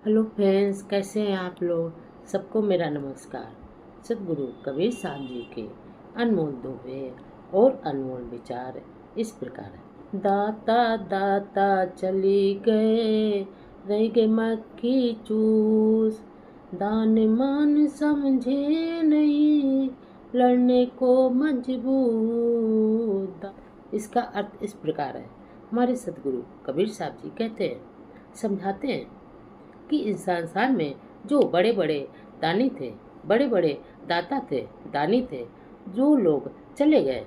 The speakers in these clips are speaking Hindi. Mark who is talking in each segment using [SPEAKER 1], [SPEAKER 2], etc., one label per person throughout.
[SPEAKER 1] हेलो फ्रेंड्स, कैसे हैं आप लोग। सबको मेरा नमस्कार। सदगुरु कबीर साहब जी के अनमोल दोहे और अनमोल विचार इस प्रकार है। दाता दाता चली गए, रह गए मक्खी चूस। दान मान समझे नहीं, लड़ने को मजबूर। इसका अर्थ इस प्रकार है। हमारे सदगुरु कबीर साहब जी कहते हैं, समझाते हैं कि इस संसार में जो बड़े बड़े दानी थे, बड़े बड़े दाता थे, दानी थे, जो लोग चले गए।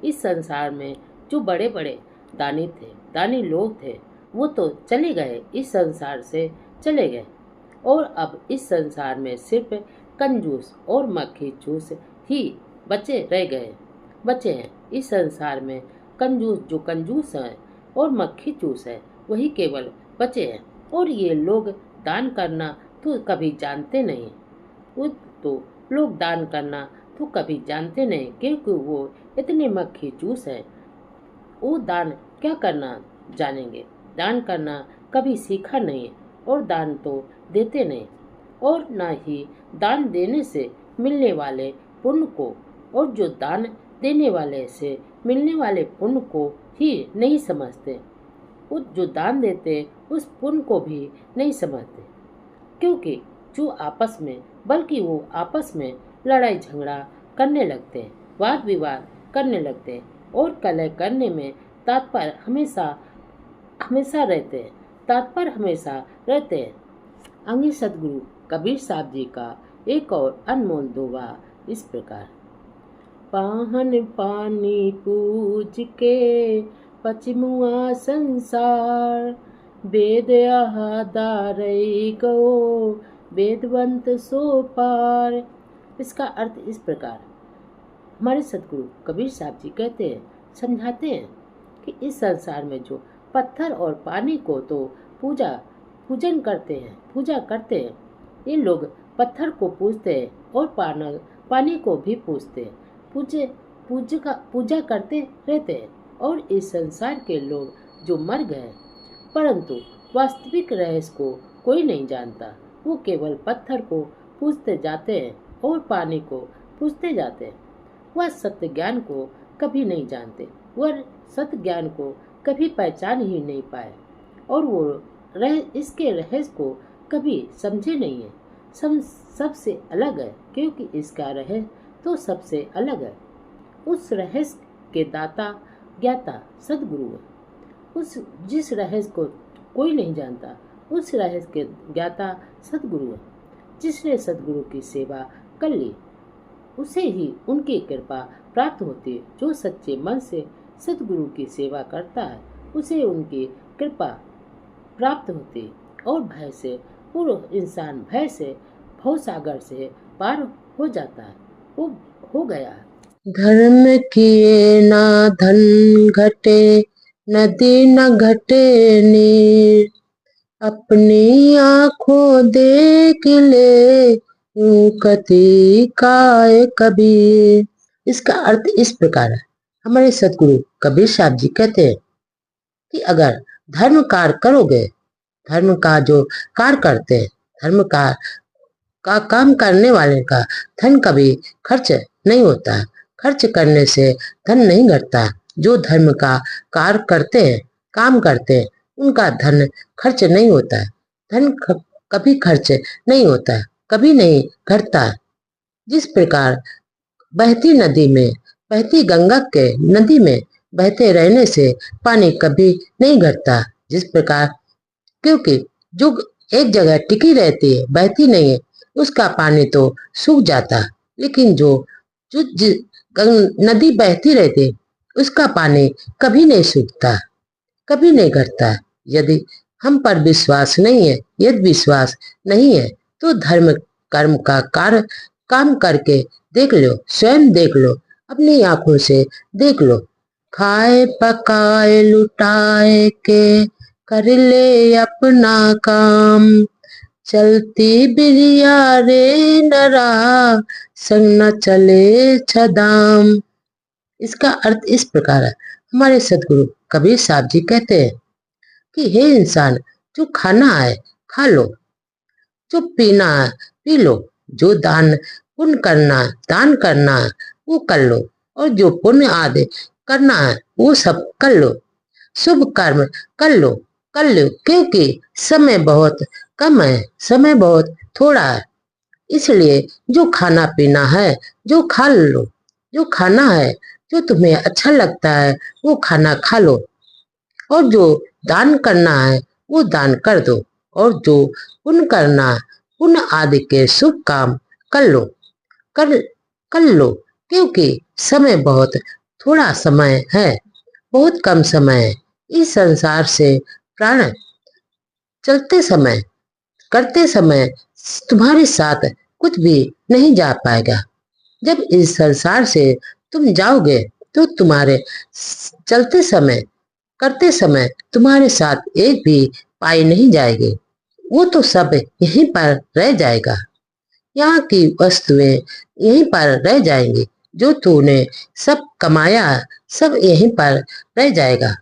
[SPEAKER 1] इस संसार में जो बड़े बड़े दानी थे, दानी लोग थे, वो तो चले गए, इस संसार से चले गए। और अब इस संसार में सिर्फ कंजूस और मक्खी चूस ही बचे हैं। इस संसार में जो कंजूस है और मक्खी चूस है, वही केवल बचे हैं। और ये लोग दान करना तो कभी जानते नहीं। वो तो लोग दान करना तो कभी जानते नहीं, क्योंकि वो इतने मक्खी चूस है। वो दान क्या करना जानेंगे। दान करना कभी सीखा नहीं और दान तो देते नहीं, और ना ही दान देने से मिलने वाले पुण्य को, और जो दान देने वाले से मिलने वाले पुण्य को ही नहीं समझते। वो जो दान देते उस पुण्य को भी नहीं समझते, क्योंकि वो आपस में लड़ाई झगड़ा करने लगते हैं, वाद विवाद करने लगते हैं, और कलह करने में तत्पर हमेशा रहते हैं आगे सदगुरु कबीर साहब जी का एक और अनमोल दोहा इस प्रकार। पाहन पानी पूज के पचिमुआ संसार, वेद आहादारई गो वेदवंत सो पार। इसका अर्थ इस प्रकार। हमारे सदगुरु कबीर साहब जी कहते हैं, समझाते हैं कि इस संसार में जो पत्थर और पानी को तो पूजा करते हैं, ये लोग पत्थर को पूजते हैं और पानी को भी पूजते हैं, पूजा करते रहते हैं। और इस संसार के लोग जो मर गए, परंतु वास्तविक रहस्य को कोई नहीं जानता। वो केवल पत्थर को पूजते जाते हैं और पानी को पूजते जाते हैं। वह सत्य ज्ञान को कभी नहीं जानते, वह सत्य ज्ञान को कभी पहचान ही नहीं पाए, और वो इसके रहस्य को कभी समझे नहीं है। सबसे अलग है, क्योंकि इसका रहस्य तो सबसे अलग है। उस रहस्य के दाता ज्ञाता सदगुरु है। जिस रहस्य को कोई नहीं जानता, उस रहस्य के ज्ञाता सदगुरु है। जिसने सदगुरु की सेवा कर ली, उसे ही उनकी कृपा प्राप्त होती है। जो सच्चे मन से सदगुरु की सेवा करता है, उसे उनकी कृपा प्राप्त होती है, और इंसान भय से भव सागर से पार हो जाता है, वो हो गया है।
[SPEAKER 2] धर्म किए ना धन घटे, नदी न घटे नीर, अपनी आँखों देख ले यूं कति काय कबीर। इसका अर्थ इस प्रकार है। हमारे सदगुरु कबीर साहब जी कहते हैं कि अगर धर्म कार्य करोगे, धर्म का जो कार्य करते हैं, धर्म का काम करने वाले का धन कभी खर्च नहीं होता है। खर्च करने से धन नहीं घटता। जो धर्म का कार्य करते हैं, काम करते हैं, उनका धन खर्च नहीं होता है। धन कभी खर्च नहीं होता है, कभी नहीं घटता है। जिस प्रकार बहती गंगा के नदी में बहते रहने से पानी कभी नहीं घटता। जिस प्रकार, क्योंकि जो एक जगह टिकी रहती है, बहती नहीं है, उसका पानी तो सूख जाता है। लेकिन जो जो नदी बहती रहती है, उसका पानी कभी नहीं सूखता, कभी नहीं घटता। यदि हम पर विश्वास नहीं है, यदि विश्वास नहीं है, तो धर्म कर्म का कार्य काम करके देख लो, स्वयं देख लो, अपनी आंखों से देख लो। खाए पकाए लुटाए के कर ले अपना काम, चलती बिरिया रे नरा संग न चले छदाम। इसका अर्थ इस प्रकार है। हमारे सदगुरु कबीर साहब जी कहते हैं कि हे इंसान, जो खाना है खा लो, जो पीना है पी लो, जो दान करना है वो कर लो, और जो पुण्य आदि करना है वो सब कर लो। शुभ कर्म कर लो कर लो, क्योंकि समय बहुत कम है, समय बहुत थोड़ा है। इसलिए जो खाना पीना है जो खा लो, जो खाना है जो तुम्हें अच्छा लगता है वो खाना खा लो, और जो दान करना है वो दान कर दो, और जो पुण्य करना है, पुण्य आदि के शुभ काम कर लो कर कर लो, क्योंकि समय बहुत थोड़ा समय है, बहुत कम समय है। इस संसार से प्राण चलते समय करते समय तुम्हारे साथ कुछ भी नहीं जा पाएगा। जब इस संसार से तुम जाओगे तो तुम्हारे चलते समय करते समय तुम्हारे साथ एक भी पाई नहीं जाएगी, वो तो सब यहीं पर रह जाएगा। यहाँ की वस्तुएं यहीं पर रह जाएंगी, जो तूने सब कमाया सब यहीं पर रह जाएगा।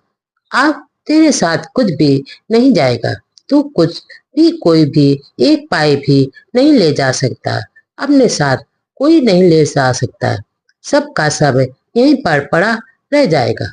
[SPEAKER 2] अब तेरे साथ कुछ भी नहीं जाएगा, तू कुछ भी कोई भी एक पाई भी नहीं ले जा सकता, अपने साथ कोई नहीं ले जा सकता, सब का सब यहीं पर पड़ा रह जाएगा।